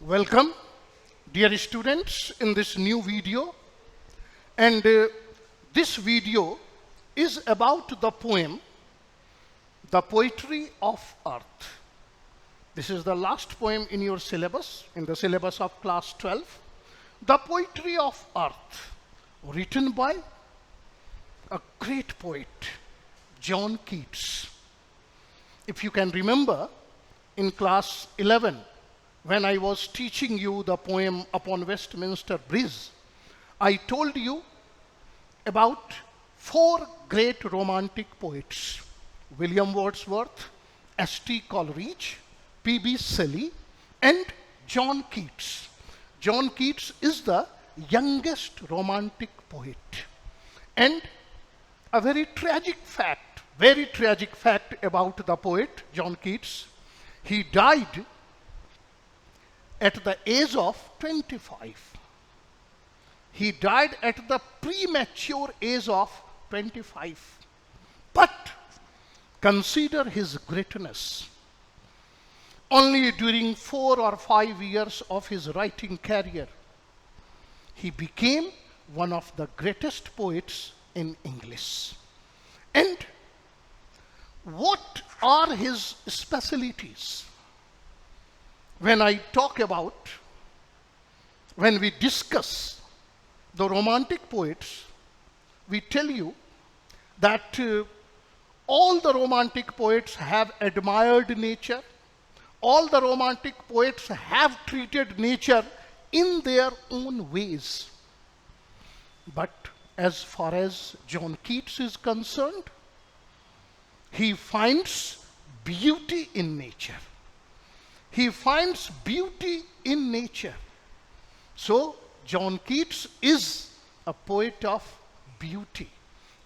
Welcome, dear students, in this new video. And this video is about the poem, The Poetry of Earth. This is the last poem in your syllabus, in the syllabus of class 12. The Poetry of Earth, written by a great poet, John Keats. If you can remember, in class 11, when I was teaching you the poem Upon Westminster Bridge, I told you about four great romantic poets: William Wordsworth, S.T. Coleridge, P.B. Shelley, and John Keats. John Keats is the youngest romantic poet. And a very tragic fact about the poet John Keats: he died at the age of 25. He died at the premature age of 25. But consider his greatness. Only during 4 or 5 years of his writing career, he became one of the greatest poets in English. And what are his specialties? When we discuss the romantic poets, we tell you that all the romantic poets have admired nature. All the romantic poets have treated nature in their own ways. But as far as John Keats is concerned, he finds beauty in nature. He finds beauty in nature. So, John Keats is a poet of beauty.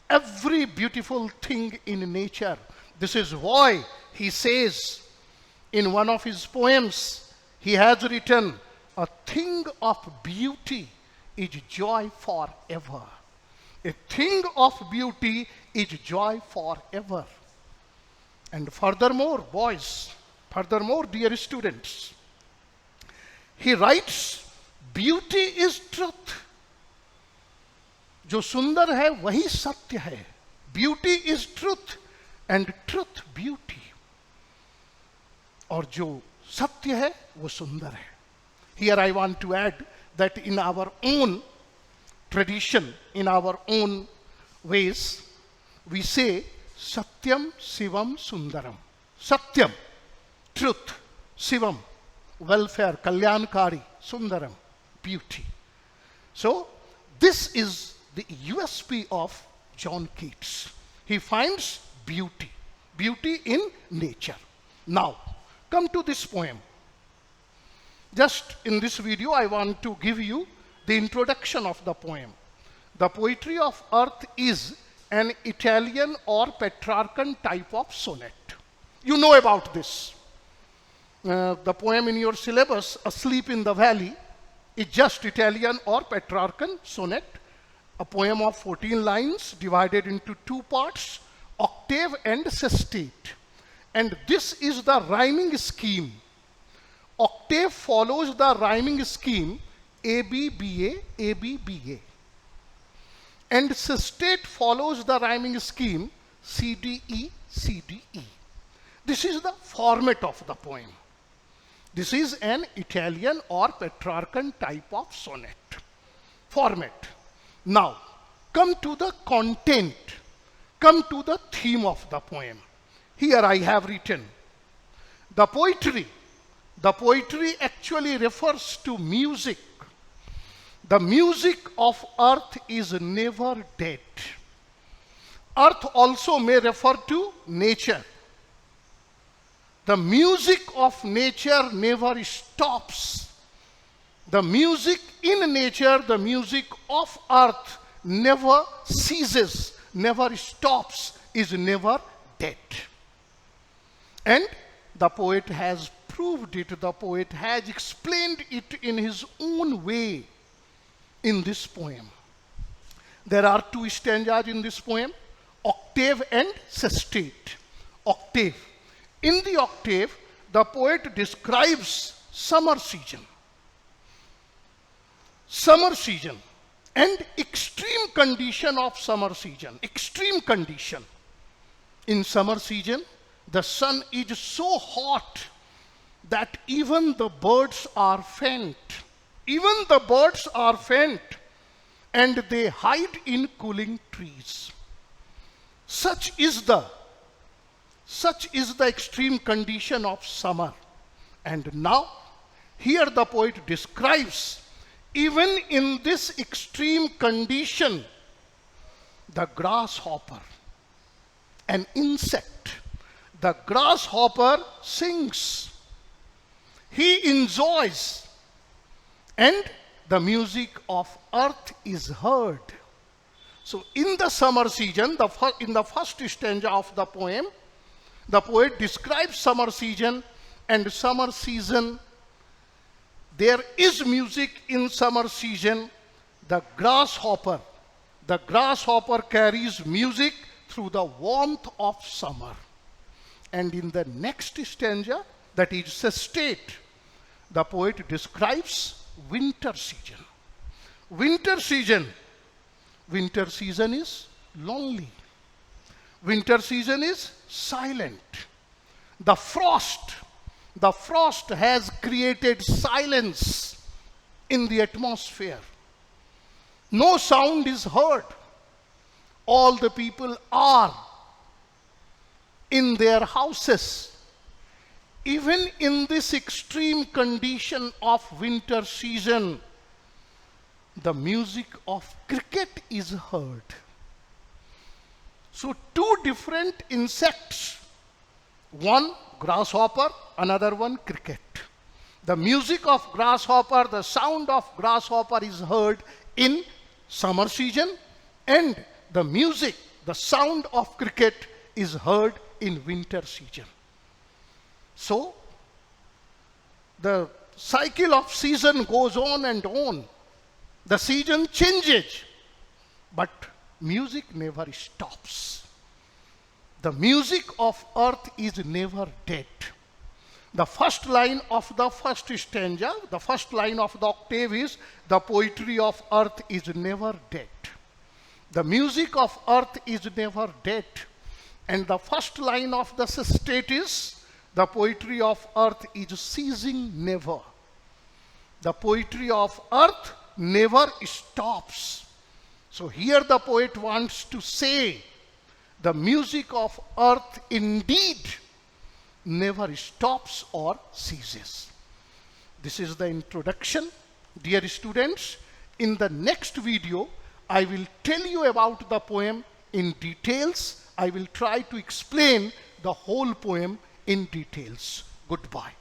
Every beautiful thing in nature. This is why he says in one of his poems, he has written, "A thing of beauty is joy forever." A thing of beauty is joy forever. And furthermore, dear students, he writes, beauty is truth. जो सुंदर है वही सत्य है. Beauty is truth and truth beauty. और जो सत्य है वो सुंदर है. Here I want to add that in our own tradition, in our own ways, we say Satyam Shivam Sundaram. Satyam, truth; Shivam, welfare, Kalyankari; Sundaram, beauty. So, this is the USP of John Keats. He finds beauty in nature. Now, come to this poem. Just in this video, I want to give you the introduction of the poem. The Poetry of Earth is an Italian or Petrarchan type of sonnet. You know about this. The poem in your syllabus, Asleep in the Valley, is just Italian or Petrarchan sonnet, a poem of 14 lines divided into 2 parts, octave and sestet. And this is the rhyming scheme. Octave follows the rhyming scheme A-B-B-A, A-B-B-A. And sestet follows the rhyming scheme C-D-E, C-D-E. This is the format of the poem. This is an Italian or Petrarchan type of sonnet format. Now, come to the content. Come to the theme of the poem. Here I have written, the poetry actually refers to music. The music of earth is never dead. Earth also may refer to nature. The music of nature never stops. The music in nature, the music of earth never ceases, never stops, is never dead. And the poet has proved it, the poet has explained it in his own way in this poem. There are 2 stanzas in this poem, octave and sestet. Octave. In the octave, the poet describes summer season. summer season and extreme condition of summer season. Extreme condition. In summer season, the sun is so hot that even the birds are faint. Even the birds are faint and they hide in cooling trees. Such is the extreme condition of summer. And now, here the poet describes, even in this extreme condition, the grasshopper, an insect, the grasshopper sings. He enjoys, and the music of earth is heard. So in the summer season, in the first stanza of the poem, the poet describes summer season, and summer season, there is music in summer season. The grasshopper carries music through the warmth of summer. And in the next stanza, that is sestate, the poet describes winter season. Winter season is lonely. Winter season is silent. The frost has created silence in the atmosphere. No sound is heard. All the people are in their houses. Even in this extreme condition of winter season, the music of cricket is heard. So two different insects, one grasshopper, another one cricket. The music of grasshopper, the sound of grasshopper is heard in summer season, and the music, the sound of cricket is heard in winter season. So, the cycle of season goes on and on. The season changes, but music never stops. The music of earth is never dead. The first line of the first stanza, the first line of the octave is, the poetry of earth is never dead. The music of earth is never dead. And the first line of the sestate is, the poetry of earth is ceasing never. The poetry of earth never stops. So here the poet wants to say, the music of earth indeed never stops or ceases. This is the introduction. Dear students, in the next video, I will tell you about the poem in details. I will try to explain the whole poem in details. Goodbye.